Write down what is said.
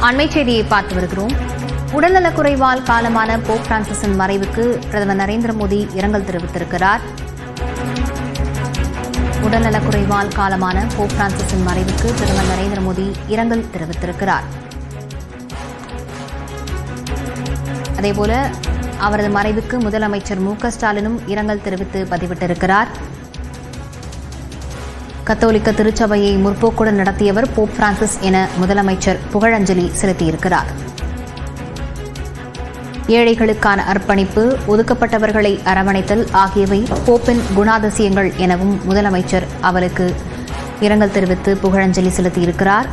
அண்மைச் செய்தியை பார்த்து வருகிறோம். உடல்நலக்குறைவால் காலமான போப் பிரான்சிஸின் மறைவுக்கு பிரதமர் நரேந்திர மோடி இரங்கல் தெரிவித்திருக்கிறார். உடல்நலக்குறைவால் காலமான போப் பிரான்சிஸின் மறைவுக்கு பிரதமர் நரேந்திர மோடி இரங்கல் தெரிவித்திருக்கிறார். அதேபோல அவரது மறைவுக்கு முதலமைச்சர் மு.க.ஸ்டாலினும் இரங்கல் தெரிவித்து பதிவிட்டிருக்கிறார். கத்தோலிக்க திருச்சபையை முற்போக்குடன் நடத்தியவர் போப் பிரான்சிஸ் என முதலமைச்சர் புகழஞ்சலி செலுத்தியிருக்கிறார். ஏழைகளுக்கான அர்ப்பணிப்பு, ஒதுக்கப்பட்டவர்களை அரவணைத்தல் ஆகியவை போப்பின் குணாதிசயங்கள் எனவும் முதலமைச்சர் அவருக்கு இரங்கல் தெரிவித்து புகழஞ்சலி செலுத்தியிருக்கிறார்.